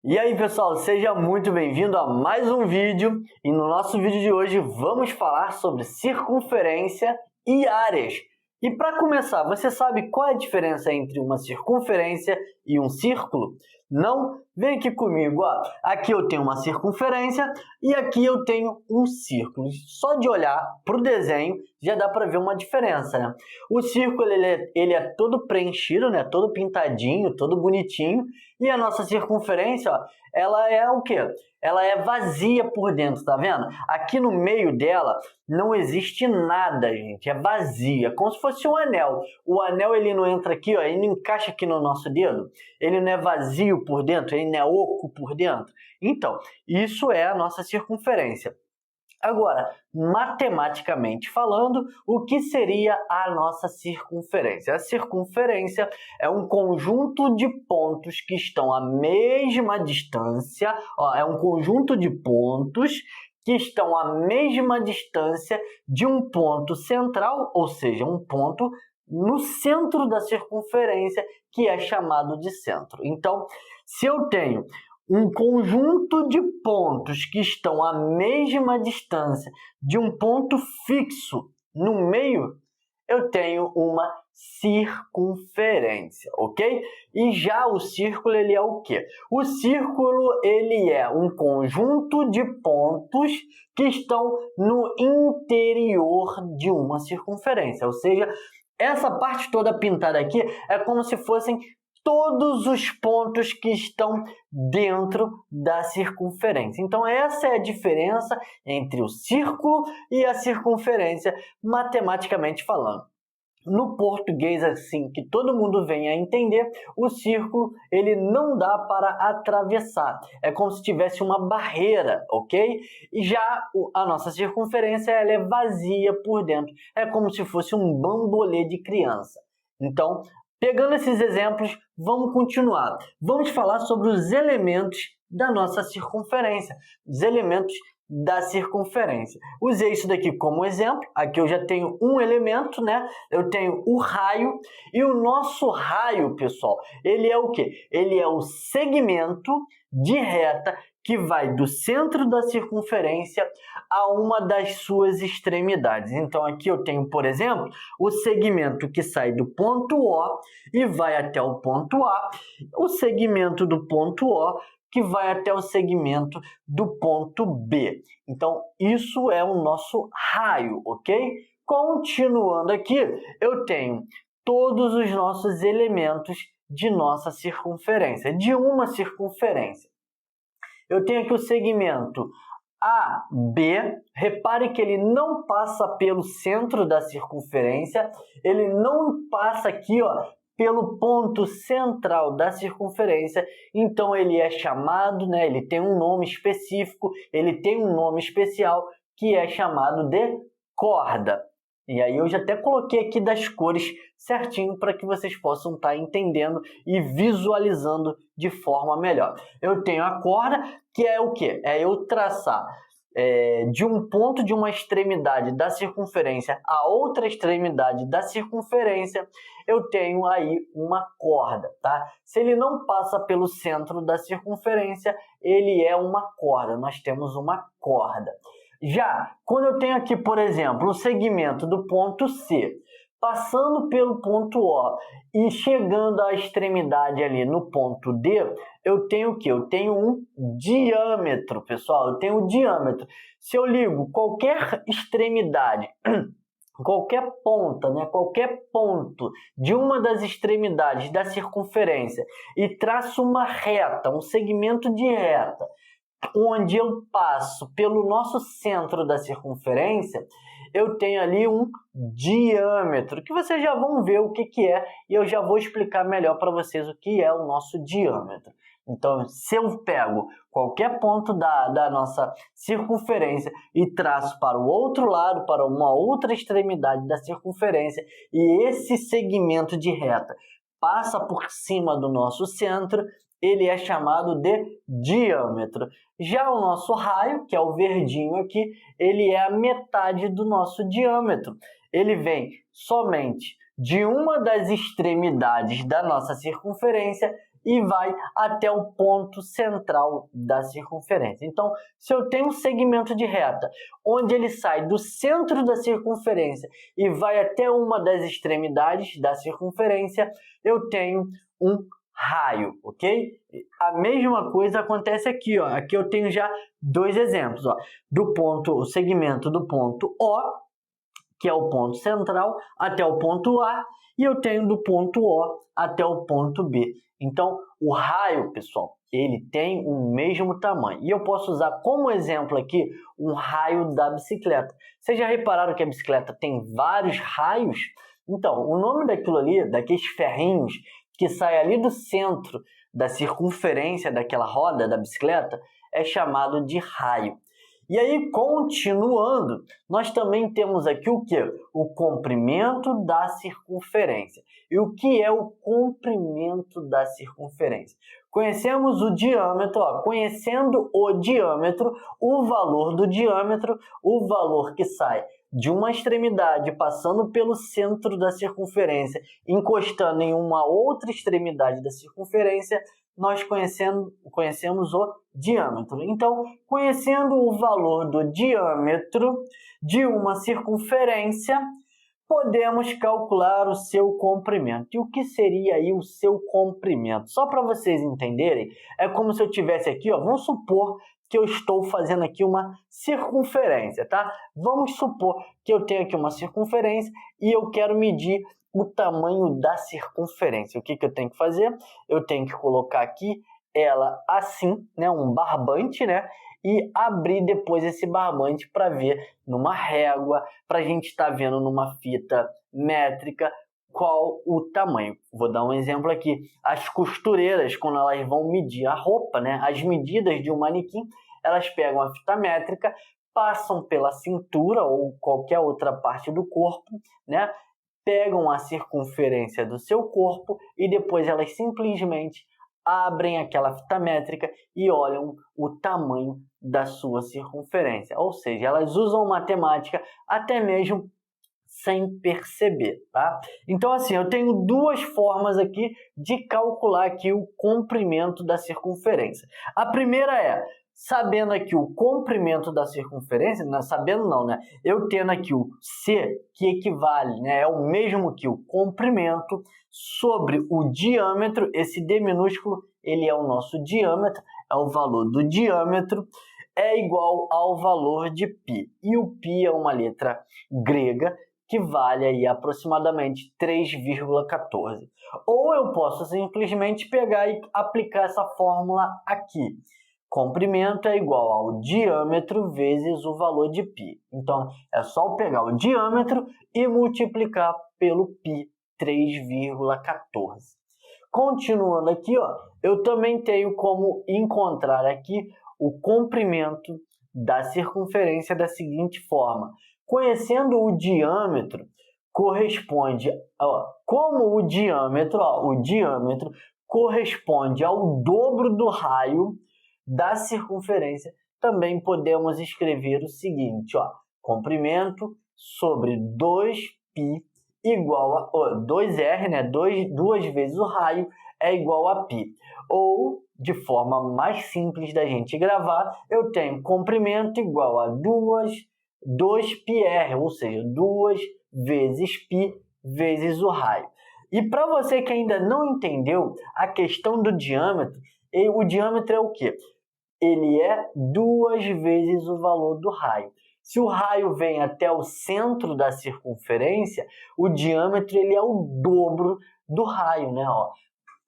E aí pessoal, seja muito bem-vindo a mais um vídeo e no nosso vídeo de hoje vamos falar sobre circunferência e áreas. E para começar, você sabe qual é a diferença entre uma circunferência e um círculo? Não? Vem aqui comigo, ó. Aqui eu tenho uma circunferência e aqui eu tenho um círculo. Só de olhar para o desenho já dá para ver uma diferença, né? O círculo ele é todo preenchido, né? Todo pintadinho, todo bonitinho. E a nossa circunferência, ó, ela é o quê? Ela é vazia por dentro, tá vendo? Aqui no meio dela não existe nada, gente. É vazia, é como se fosse um anel. O anel ele não entra aqui, ó, ele não encaixa aqui no nosso dedo. Ele não é vazio por dentro, ele não é oco por dentro. Então, isso é a nossa circunferência. Agora, matematicamente falando, o que seria a nossa circunferência? A circunferência é um conjunto de pontos que estão à mesma distância, ó, é um conjunto de pontos que estão à mesma distância de um ponto central, ou seja, um ponto no centro da circunferência, que é chamado de centro. Então, se eu tenho um conjunto de pontos que estão à mesma distância de um ponto fixo no meio, eu tenho uma circunferência, ok? E já o círculo, ele é o quê? O círculo, ele é um conjunto de pontos que estão no interior de uma circunferência, ou seja, essa parte toda pintada aqui é como se fossem todos os pontos que estão dentro da circunferência. Então, essa é a diferença entre o círculo e a circunferência, matematicamente falando. No português, assim, que todo mundo venha a entender, o círculo, ele não dá para atravessar. É como se tivesse uma barreira, ok? E já a nossa circunferência, ela é vazia por dentro. É como se fosse um bambolê de criança. Então, pegando esses exemplos, vamos continuar. Vamos falar sobre os elementos da nossa circunferência. Os elementos da circunferência. Usei isso daqui como exemplo. Aqui eu já tenho um elemento, né? Eu tenho o raio. E o nosso raio, pessoal, ele é o quê? Ele é o segmento de reta que vai do centro da circunferência a uma das suas extremidades. Então, aqui eu tenho, por exemplo, o segmento que sai do ponto O e vai até o ponto A, o segmento do ponto O que vai até o segmento do ponto B. Então, isso é o nosso raio, ok? Continuando aqui, eu tenho todos os nossos elementos de nossa circunferência, de uma circunferência. Eu tenho aqui o segmento AB, repare que ele não passa pelo centro da circunferência, ele não passa aqui, ó, pelo ponto central da circunferência, então ele é chamado, né, ele tem um nome específico, ele tem um nome especial que é chamado de corda. E aí eu já até coloquei aqui das cores certinho para que vocês possam estar entendendo e visualizando de forma melhor. Eu tenho a corda, que é o quê? É eu traçar de um ponto de uma extremidade da circunferência a outra extremidade da circunferência, eu tenho aí uma corda, tá? Se ele não passa pelo centro da circunferência, ele é uma corda, nós temos uma corda. Já, quando eu tenho aqui, por exemplo, o segmento do ponto C, passando pelo ponto O e chegando à extremidade ali no ponto D, eu tenho o quê? Eu tenho um diâmetro, pessoal, eu tenho um diâmetro. Se eu ligo qualquer extremidade, qualquer ponta, né, qualquer ponto de uma das extremidades da circunferência e traço uma reta, um segmento de reta, onde eu passo pelo nosso centro da circunferência, eu tenho ali um diâmetro, que vocês já vão ver o que é, e eu já vou explicar melhor para vocês o que é o nosso diâmetro. Então, se eu pego qualquer ponto da nossa circunferência e traço para o outro lado, para uma outra extremidade da circunferência, e esse segmento de reta passa por cima do nosso centro, ele é chamado de diâmetro. Já o nosso raio, que é o verdinho aqui, ele é a metade do nosso diâmetro. Ele vem somente de uma das extremidades da nossa circunferência e vai até o ponto central da circunferência. Então, se eu tenho um segmento de reta onde ele sai do centro da circunferência e vai até uma das extremidades da circunferência, eu tenho um raio, ok? A mesma coisa acontece aqui, ó. Aqui eu tenho já dois exemplos, ó. O segmento do ponto O, que é o ponto central, até o ponto A, e eu tenho do ponto O até o ponto B. Então, o raio, pessoal, ele tem o mesmo tamanho. E eu posso usar como exemplo aqui um raio da bicicleta. Vocês já repararam que a bicicleta tem vários raios? Então, o nome daquilo ali, daqueles ferrinhos que sai ali do centro da circunferência daquela roda da bicicleta, é chamado de raio. E aí, continuando, nós também temos aqui o quê? O comprimento da circunferência. E o que é o comprimento da circunferência? Conhecemos o diâmetro, ó, conhecendo o diâmetro, o valor do diâmetro, o valor que sai de uma extremidade, passando pelo centro da circunferência, encostando em uma outra extremidade da circunferência, nós conhecemos o diâmetro. Então, conhecendo o valor do diâmetro de uma circunferência, podemos calcular o seu comprimento. E o que seria aí o seu comprimento? Só para vocês entenderem, é como se eu tivesse aqui, ó, vamos supor que eu estou fazendo aqui uma circunferência, tá? Vamos supor que eu tenho aqui uma circunferência e eu quero medir o tamanho da circunferência. O que eu tenho que fazer? Eu tenho que colocar aqui ela assim, né, um barbante, né, e abrir depois esse barbante para ver numa régua, para a gente estar vendo numa fita métrica qual o tamanho. Vou dar um exemplo aqui. As costureiras, quando elas vão medir a roupa, né, as medidas de um manequim, elas pegam a fita métrica, passam pela cintura ou qualquer outra parte do corpo, né, pegam a circunferência do seu corpo e depois elas simplesmente abrem aquela fita métrica e olham o tamanho da sua circunferência. Ou seja, elas usam matemática até mesmo sem perceber, tá? Então, assim, eu tenho duas formas aqui de calcular aqui o comprimento da circunferência. A primeira é, sabendo aqui o comprimento da circunferência, não, sabendo não, né? Eu tendo aqui o C, que equivale, né? É o mesmo que o comprimento sobre o diâmetro. Esse D minúsculo, ele é o nosso diâmetro, é o valor do diâmetro, é igual ao valor de π. E o π é uma letra grega, que vale aí aproximadamente 3,14. Ou eu posso simplesmente pegar e aplicar essa fórmula aqui. Comprimento é igual ao diâmetro vezes o valor de π. Então, é só eu pegar o diâmetro e multiplicar pelo π, 3,14. Continuando aqui, ó, eu também tenho como encontrar aqui o comprimento da circunferência da seguinte forma. Conhecendo o diâmetro, corresponde, como o diâmetro corresponde ao dobro do raio da circunferência, também podemos escrever o seguinte, ó, comprimento sobre 2π igual a 2r, né, duas vezes o raio é igual a π. Ou, de forma mais simples da gente gravar, eu tenho comprimento igual a 2πr, ou seja, 2 vezes π vezes o raio. E para você que ainda não entendeu a questão do diâmetro, o diâmetro é o quê? Ele é 2 vezes o valor do raio. Se o raio vem até o centro da circunferência, o diâmetro ele é o dobro do raio, né? Ó,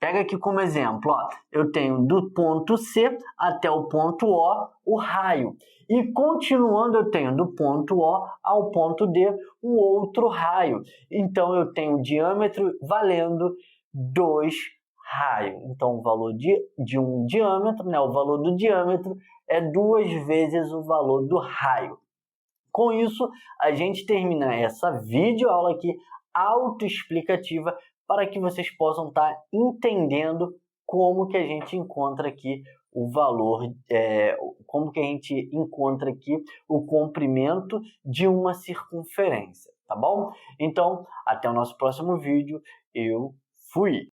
pega aqui como exemplo, ó, eu tenho do ponto C até o ponto O o raio. E continuando, eu tenho do ponto O ao ponto D um outro raio. Então, eu tenho o diâmetro valendo 2 raios. Então, o valor de um diâmetro, né, o valor do diâmetro é 2 vezes o valor do raio. Com isso, a gente termina essa videoaula aqui autoexplicativa para que vocês possam estar entendendo como que a gente encontra aqui o valor, como que a gente encontra aqui o comprimento de uma circunferência, tá bom? Então, até o nosso próximo vídeo. Eu fui!